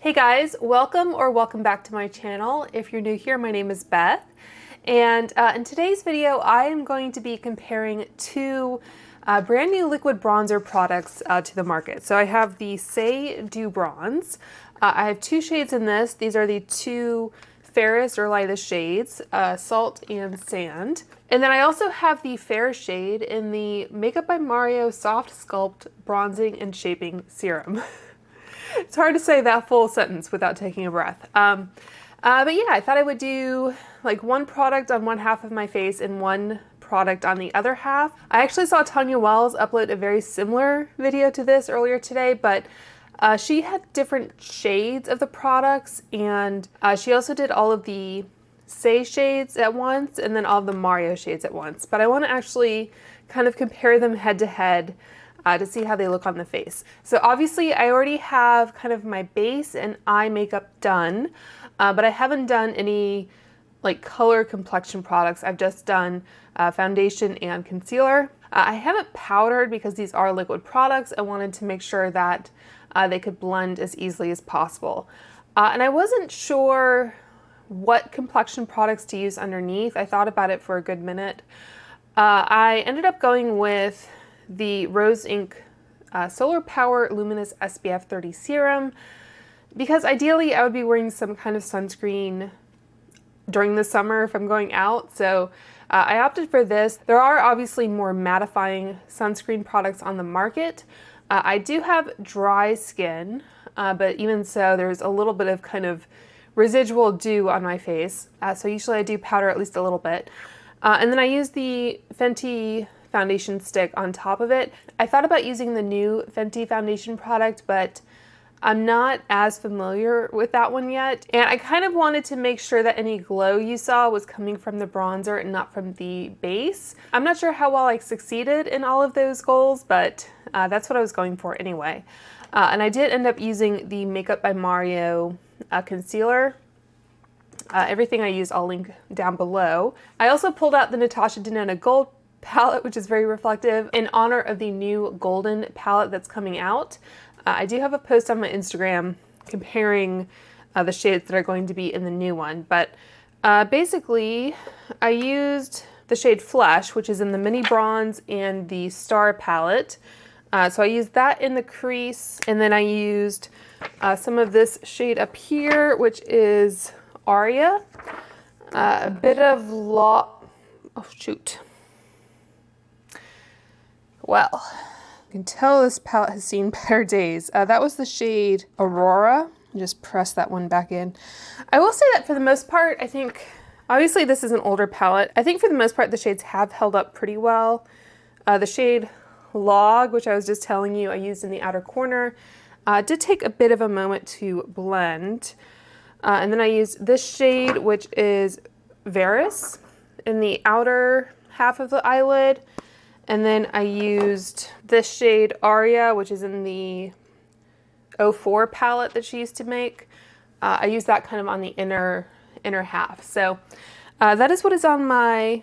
Hey guys, welcome back to my channel. If you're new here, my name is Beth, and in today's video I am going to be comparing two brand new liquid bronzer products to the market. So I have the Saie Dew Bronze. I have two shades in this. These are the two fairest or lightest shades, Salt and Sand. And then I also have the fair shade in the Makeup by Mario Soft Sculpt Bronzing and Shaping Serum. It's hard to say that full sentence without taking a breath. But yeah, I thought I would do like one product on one half of my face and one product on the other half. I actually saw Tanya Wells upload a very similar video to this earlier today, but she had different shades of the products, and she also did all of the Saie shades at once and then all of the Mario shades at once. But I want to actually kind of compare them head to head to see how they look on the face. So obviously I already have kind of my base and eye makeup done, but I haven't done any like color complexion products. I've just done foundation and concealer. I haven't powdered because these are liquid products. I wanted to make sure that they could blend as easily as possible. And I wasn't sure what complexion products to use underneath. I thought about it for a good minute. I ended up going with the Rose Inc Solar Power Luminous SPF 30 Serum because ideally I would be wearing some kind of sunscreen during the summer if I'm going out. So I opted for this. There are obviously more mattifying sunscreen products on the market. I do have dry skin, but even so there's a little bit of kind of residual dew on my face. So usually I do powder at least a little bit. And then I use the Fenty foundation stick on top of it. I thought about using the new Fenty foundation product, but I'm not as familiar with that one yet. And I kind of wanted to make sure that any glow you saw was coming from the bronzer and not from the base. I'm not sure how well I succeeded in all of those goals, but that's what I was going for anyway. And I did end up using the Makeup by Mario concealer. Everything I used I'll link down below. I also pulled out the Natasha Denona Gold palette, which is very reflective, in honor of the new golden palette that's coming out. I do have a post on my Instagram comparing the shades that are going to be in the new one, but basically I used the shade Flesh, which is in the Mini Bronze and the Star palette. So I used that in the crease, and then I used some of this shade up here, which is Aria. A bit of oh shoot. Well, you can tell this palette has seen better days. That was the shade Aurora. Just press that one back in. I will say that for the most part, I think, obviously this is an older palette. I think for the most part, the shades have held up pretty well. The shade Log, which I was just telling you I used in the outer corner, did take a bit of a moment to blend. And then I used this shade, which is Varus, in the outer half of the eyelid. And then I used this shade Aria, which is in the 04 palette that she used to make. I used that kind of on the inner half. So that is what is on my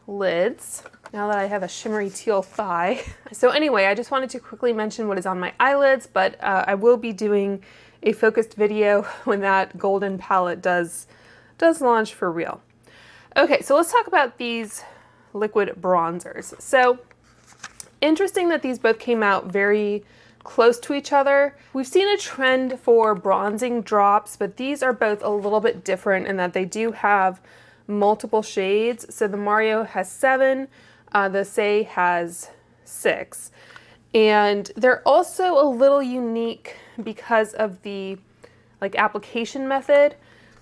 lids, now that I have a shimmery teal thigh. So anyway, I just wanted to quickly mention what is on my eyelids, but I will be doing a focused video when that golden palette does launch for real. Okay, so let's talk about these liquid bronzers. So interesting that these both came out very close to each other. We've seen a trend for bronzing drops, but these are both a little bit different in that they do have multiple shades. So the Mario has 7, the Saie has 6. And they're also a little unique because of the like application method.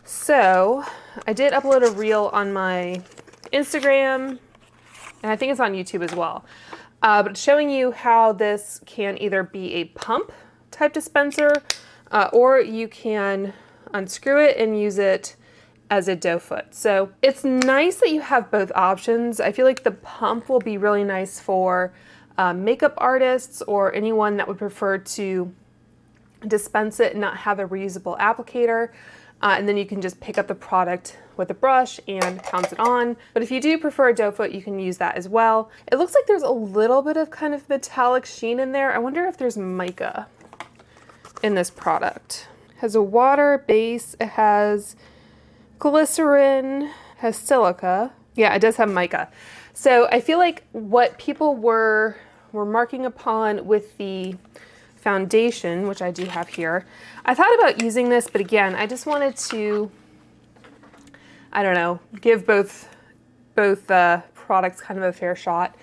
So I did upload a reel on my Instagram, and I think it's on YouTube as well, but showing you how this can either be a pump type dispenser, or you can unscrew it and use it as a doe foot. So it's nice that you have both options. I feel like the pump will be really nice for makeup artists or anyone that would prefer to dispense it and not have a reusable applicator. And then you can just pick up the product with a brush and pounce it on. But if you do prefer a doe foot, you can use that as well. It looks like there's a little bit of kind of metallic sheen in there. I wonder if there's mica in this product. has a water base, it has glycerin, has silica. Yeah, it does have mica. So I feel like what people were marking upon with the foundation, which I do have here, I thought about using this, but again, I just wanted to, I don't know, give both products kind of a fair shot.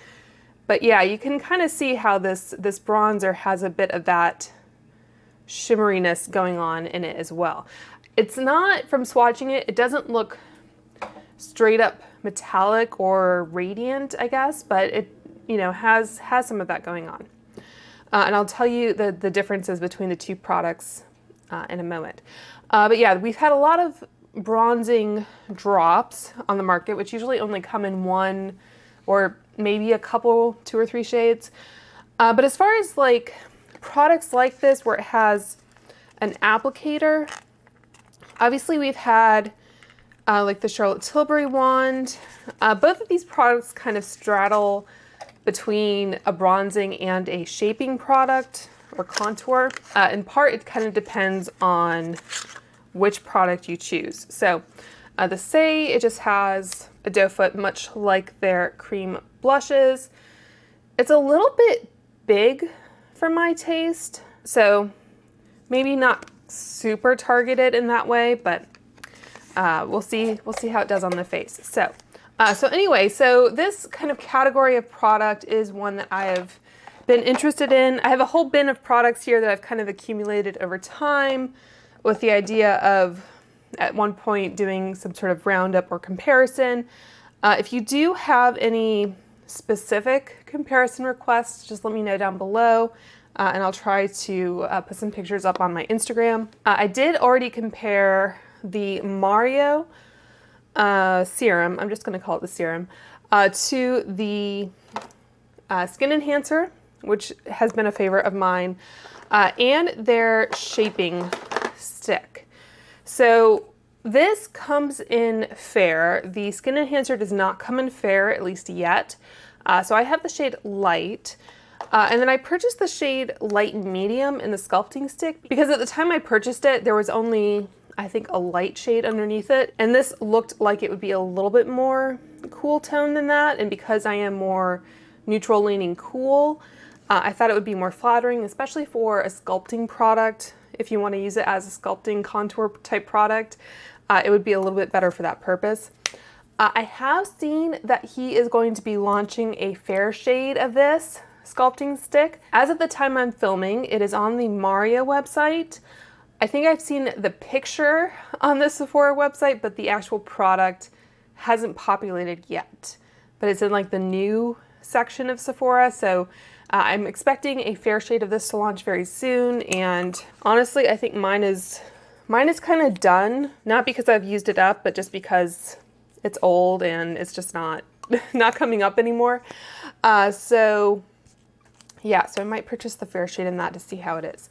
But yeah, you can kind of see how this bronzer has a bit of that shimmeriness going on in it as well. It's not, from swatching it, it doesn't look straight up metallic or radiant, I guess, but it, you know, has some of that going on. And I'll tell you the differences between the two products in a moment. But yeah, we've had a lot of bronzing drops on the market, which usually only come in one or maybe a couple, 2 or 3 shades. But as far as like products like this where it has an applicator, obviously we've had like the Charlotte Tilbury wand. Both of these products kind of straddle between a bronzing and a shaping product or contour. In part, it kind of depends on which product you choose. So the Saie, it just has a doe foot, much like their cream blushes. It's a little bit big for my taste, so maybe not super targeted in that way, but we'll see how it does on the face. So anyway, so this kind of category of product is one that I have been interested in. I have a whole bin of products here that I've kind of accumulated over time with the idea of at one point doing some sort of roundup or comparison. If you do have any specific comparison requests, just let me know down below, and I'll try to put some pictures up on my Instagram. I did already compare the Mario serum, I'm just going to call it the serum, to the Skin Enhancer, which has been a favorite of mine, and their shaping stick. So this comes in fair. The Skin Enhancer does not come in fair, at least yet. So I have the shade Light. And then I purchased the shade Light Medium in the sculpting stick because at the time I purchased it, there was only, I think, a light shade underneath it. And this looked like it would be a little bit more cool tone than that. And because I am more neutral leaning cool, I thought it would be more flattering, especially for a sculpting product. If you want to use it as a sculpting contour type product, it would be a little bit better for that purpose. I have seen that he is going to be launching a fair shade of this sculpting stick. As of the time I'm filming, it is on the Mario website. I think I've seen the picture on the Sephora website, but the actual product hasn't populated yet. But it's in like the new section of Sephora, so I'm expecting a fair shade of this to launch very soon. And honestly, I think mine is kind of done, not because I've used it up, but just because it's old and it's just not coming up anymore. So yeah, so I might purchase the fair shade in that to see how it is.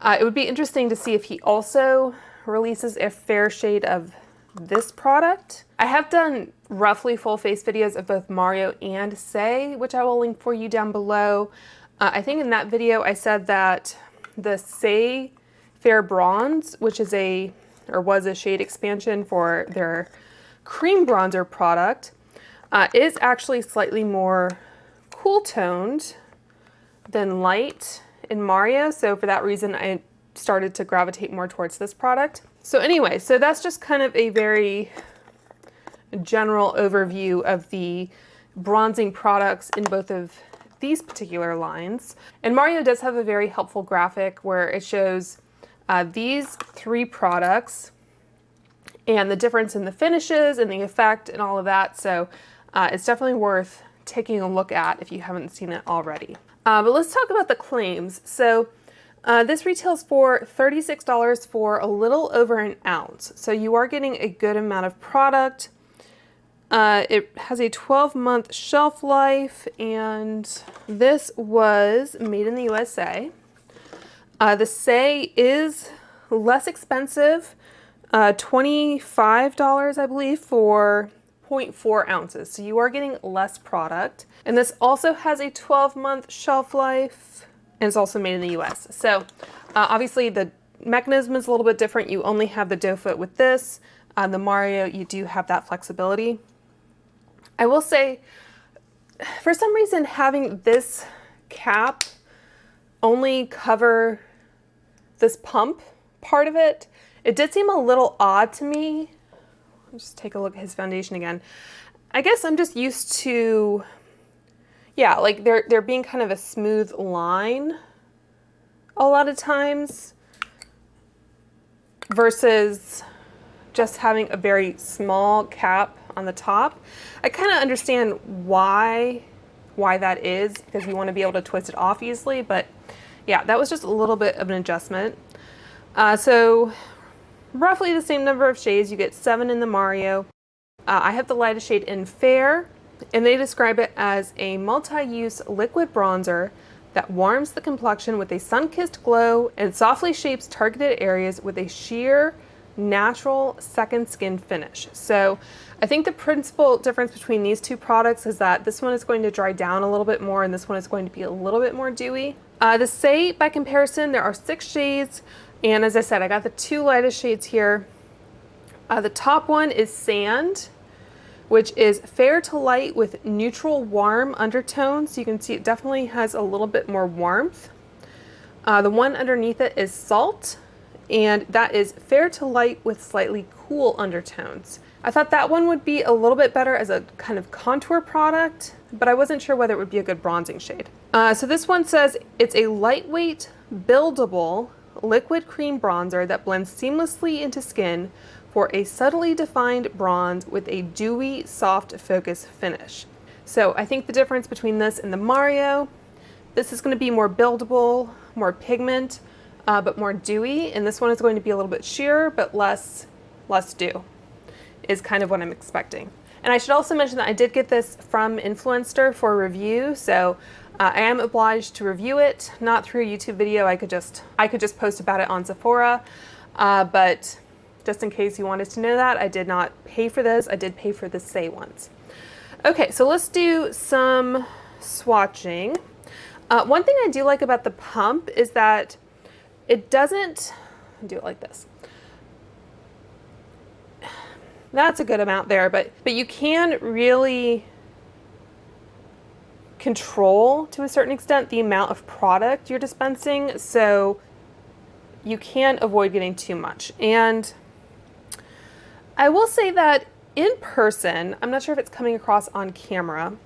It would be interesting to see if he also releases a fair shade of this product. I have done roughly full face videos of both Mario and Saie, which I will link for you down below. I think in that video I said that the Saie Fair Bronze, which is was a shade expansion for their cream bronzer product, is actually slightly more cool toned than Light in Mario. So for that reason, I started to gravitate more towards this product. So anyway, so that's just kind of a very general overview of the bronzing products in both of these particular lines. And Mario does have a very helpful graphic where it shows these 3 products and the difference in the finishes and the effect and all of that. So it's definitely worth taking a look at if you haven't seen it already. But let's talk about the claims. So this retails for $36 for a little over an ounce. So you are getting a good amount of product. It has a 12-month shelf life, and this was made in the USA. The Saie is less expensive, $25, I believe, for 0.4 ounces. So you are getting less product. And this also has a 12-month shelf life, and it's also made in the US. So obviously the mechanism is a little bit different. You only have the doe foot with this. On the Mario, you do have that flexibility. I will say, for some reason, having this cap only cover this pump part of it, it did seem a little odd to me. I'll just take a look at his foundation again. I guess I'm just used to, yeah, like there being kind of a smooth line a lot of times versus just having a very small cap on the top. I kind of understand why that is, because you want to be able to twist it off easily, but yeah, that was just a little bit of an adjustment. So roughly the same number of shades. You get 7 in the Mario. I have the lightest shade in Fair, and they describe it as a multi-use liquid bronzer that warms the complexion with a sun-kissed glow and softly shapes targeted areas with a sheer, natural second skin finish. So I think the principal difference between these two products is that this one is going to dry down a little bit more and this one is going to be a little bit more dewy. The Saie, by comparison, there are 6 shades, and as I said, I got the 2 lightest shades here. The top one is Sand, which is fair to light with neutral warm undertones. So you can see it definitely has a little bit more warmth. The one underneath it is Salt, and that is fair to light with slightly cool undertones. I thought that one would be a little bit better as a kind of contour product, but I wasn't sure whether it would be a good bronzing shade. So this one says it's a lightweight, buildable liquid cream bronzer that blends seamlessly into skin for a subtly defined bronze with a dewy, soft focus finish. So I think the difference between this and the Mario, this is going to be more buildable, more pigment, but more dewy, and this one is going to be a little bit sheer, but less dew, is kind of what I'm expecting. And I should also mention that I did get this from Influencer for review, so I am obliged to review it, not through a YouTube video. I could just post about it on Sephora, but just in case you wanted to know that, I did not pay for this. I did pay for the Saie ones. Okay, so let's do some swatching. One thing I do like about the pump is that it doesn't, do it like this. That's a good amount there, but you can really control to a certain extent the amount of product you're dispensing, so you can avoid getting too much. And I will say that in person, I'm not sure if it's coming across on camera,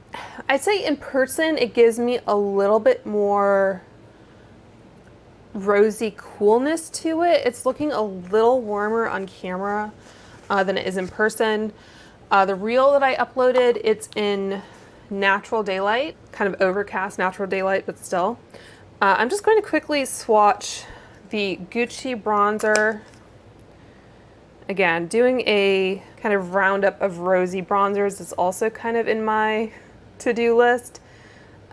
I'd say in person it gives me a little bit more rosy coolness to it. It's looking a little warmer on camera than it is in person. The reel that I uploaded, it's in natural daylight, kind of overcast natural daylight, but still. I'm just going to quickly swatch the Gucci bronzer. Again, doing a kind of roundup of rosy bronzers is also kind of in my to-do list.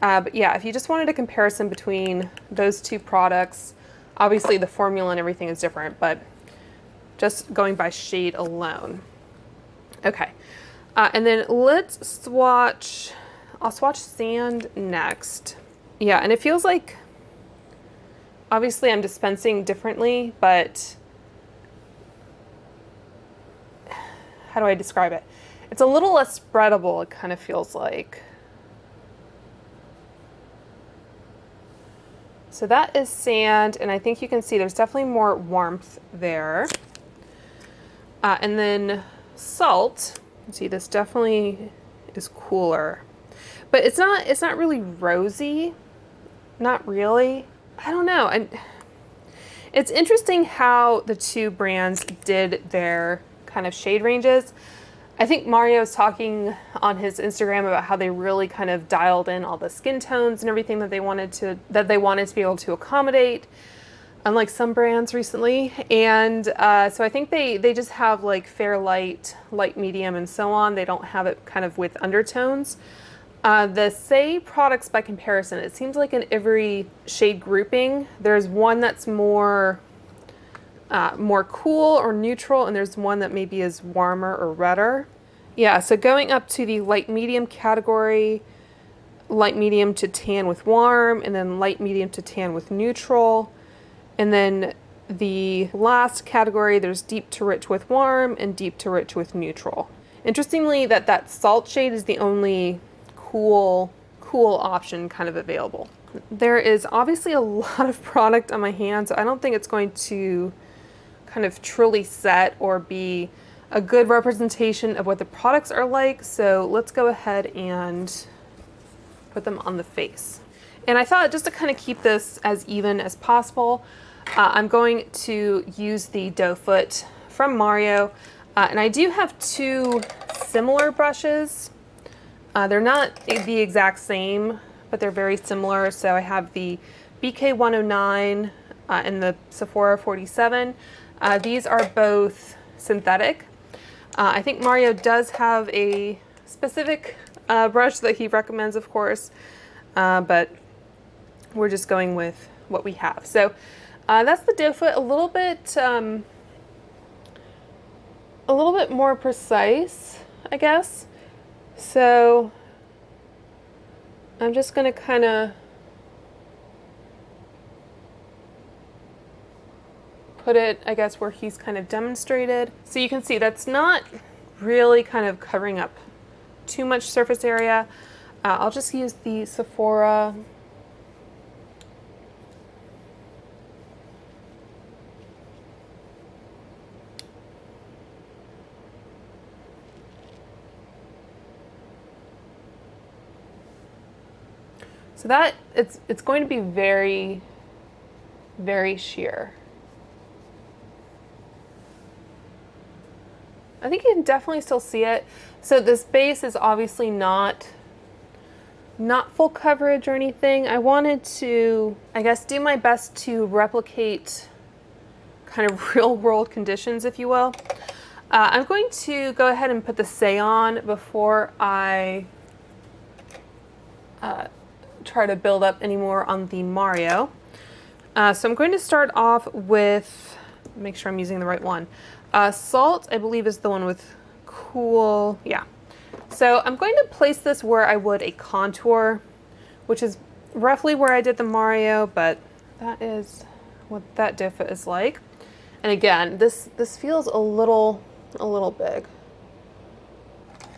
But yeah, if you just wanted a comparison between those two products, obviously the formula and everything is different, but just going by shade alone. Okay, and then let's swatch, I'll swatch Sand next. Yeah, and it feels like, obviously I'm dispensing differently, but how do I describe it? It's a little less spreadable, it kind of feels like. So that is Sand, and I think you can see there's definitely more warmth there. And then Salt, you see this definitely is cooler, but it's not really rosy, not really. I don't know. And it's interesting how the two brands did their kind of shade ranges. I think Mario was talking on his Instagram about how they really kind of dialed in all the skin tones and everything that they wanted to be able to accommodate, unlike some brands recently. And so I think they just have like fair light, light medium, and so on. They don't have it kind of with undertones. The Saie products, by comparison, it seems like in every shade grouping, there's one that's more cool or neutral, and there's one that maybe is warmer or redder. Yeah, so going up to the light medium category, light medium to tan with warm, and then light medium to tan with neutral, and then the last category, there's deep to rich with warm and deep to rich with neutral. Interestingly, that salt shade is the only cool option kind of available. There is obviously a lot of product on my hand, so I don't think it's going to kind of truly set or be a good representation of what the products are like. So let's go ahead and put them on the face. And I thought, just to kind of keep this as even as possible, I'm going to use the doe foot from Mario. And I do have two similar brushes. They're not the exact same, but they're very similar. So I have the BK109 and the Sephora 47. These are both synthetic. I think Mario does have a specific brush that he recommends, of course, but we're just going with what we have. So that's the doe foot, a little bit more precise, I guess. So I'm just going to kind of put it, I guess, where he's kind of demonstrated. So you can see that's not really kind of covering up too much surface area. I'll just use the Sephora so that it's going to be very, very sheer. I think you can definitely still see it. So this base is obviously not full coverage or anything. I wanted to, I guess, do my best to replicate kind of real world conditions, if you will. I'm going to go ahead and put the Saie on before I try to build up any more on the Mario. So I'm going to start off with, make sure I'm using the right one. Salt, I believe, is the one with cool, yeah. So I'm going to place this where I would a contour, which is roughly where I did the Mario, but that is what that diff is like. And again, this feels a little big.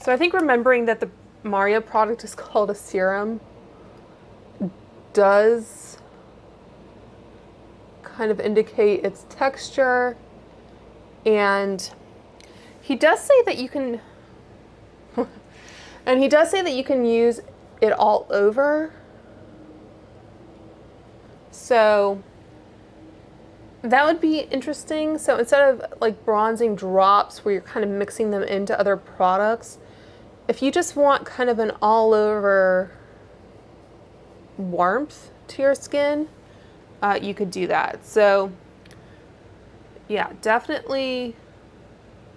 So I think remembering that the Mario product is called a serum does kind of indicate its texture. And he does say that you can and he does say that you can use it all over. So that would be interesting. So instead of like bronzing drops where you're kind of mixing them into other products, if you just want kind of an all over warmth to your skin, you could do that. So yeah, definitely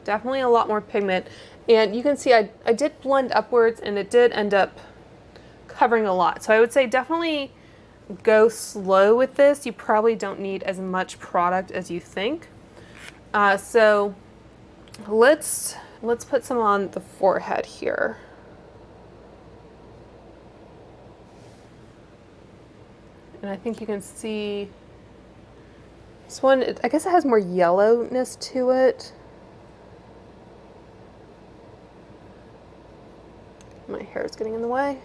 a lot more pigment. And you can see I did blend upwards and it did end up covering a lot. So I would say definitely go slow with this. You probably don't need as much product as you think. So let's put some on the forehead here. And I think you can see this one, I guess it has more yellowness to it. My hair is getting in the way.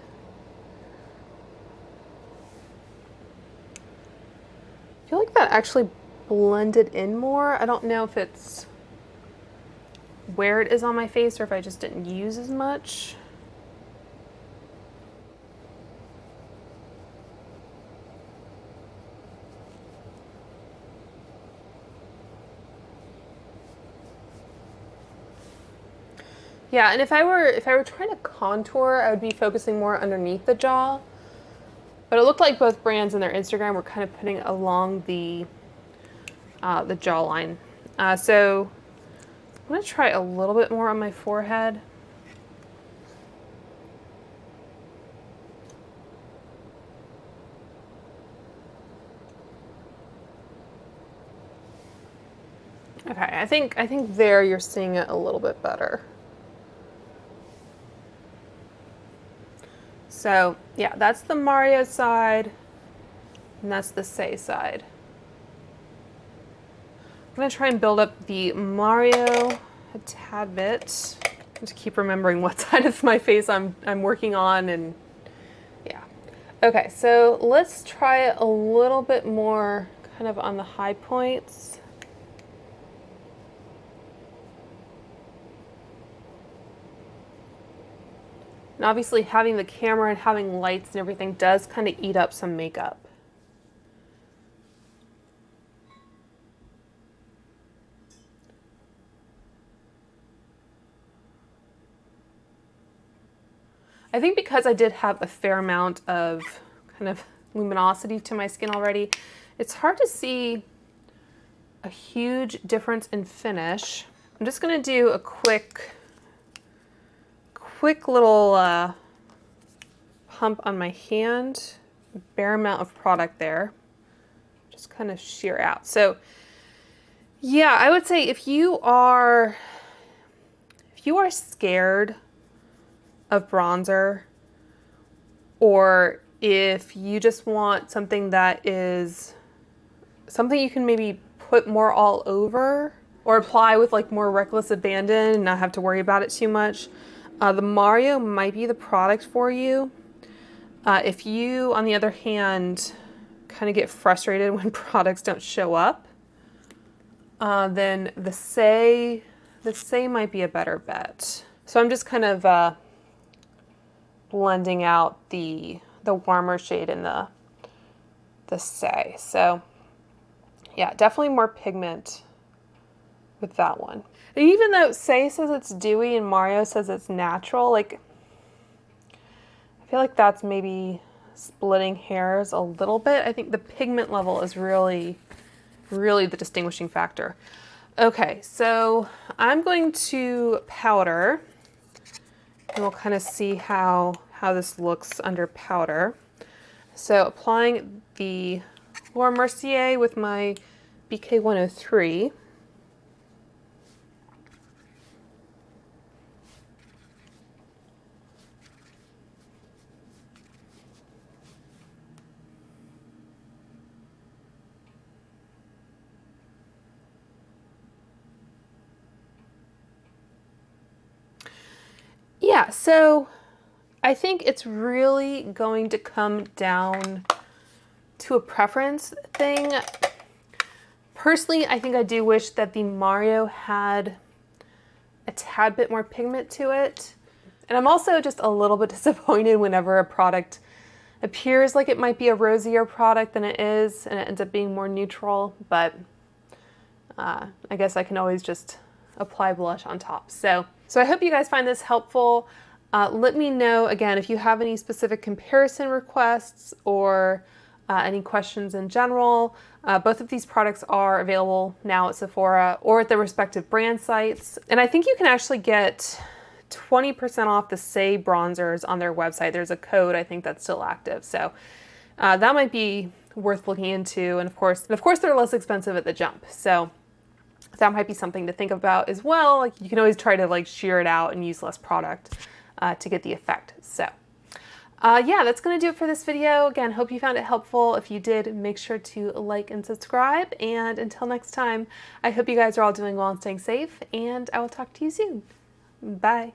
I feel like that actually blended in more. I don't know if it's where it is on my face or if I just didn't use as much. Yeah, and if I were trying to contour, I would be focusing more underneath the jaw. But it looked like both brands in their Instagram were kind of putting it along the jawline. So I'm gonna try a little bit more on my forehead. Okay, I think there you're seeing it a little bit better. So yeah, that's the Mario side, and that's the Saie side. going to try and build up the Mario a tad bit. Just keep remembering what side of my face I'm working on, and yeah. Okay, so let's try it a little bit more kind of on the high points. And obviously having the camera and having lights and everything does kind of eat up some makeup. I think because I did have a fair amount of kind of luminosity to my skin already, it's hard to see a huge difference in finish. I'm just going to do a quick little pump on my hand, bare amount of product there, just kind of sheer out. So yeah, I would say if you are scared of bronzer, or if you just want something that is something you can maybe put more all over or apply with like more reckless abandon and not have to worry about it too much, the Mario might be the product for you. If you, on the other hand, kind of get frustrated when products don't show up, then the Saie might be a better bet. So I'm just kind of blending out the warmer shade in the Saie. So yeah, definitely more pigment with that one. And even though Saie says it's dewy and Mario says it's natural, like I feel like that's maybe splitting hairs a little bit. I think the pigment level is really the distinguishing factor. Okay, so I'm going to powder, and we'll kind of see how this looks under powder. So applying the Laura Mercier with my BK103. Yeah, so I think it's really going to come down to a preference thing. Personally, I think I do wish that the Mario had a tad bit more pigment to it. And I'm also just a little bit disappointed whenever a product appears like it might be a rosier product than it is, and it ends up being more neutral, but I guess I can always just apply blush on top. So I hope you guys find this helpful. Let me know, again, if you have any specific comparison requests or any questions in general. Both of these products are available now at Sephora or at their respective brand sites. And I think you can actually get 20% off the Saie bronzers on their website. There's a code, I think, that's still active. So that might be worth looking into. And of course they're less expensive at the jump. So that might be something to think about as well. Like, you can always try to like shear it out and use less product to get the effect. So yeah, that's going to do it for this video. Again, hope you found it helpful. If you did, make sure to like and subscribe. And until next time, I hope you guys are all doing well and staying safe, and I will talk to you soon. Bye.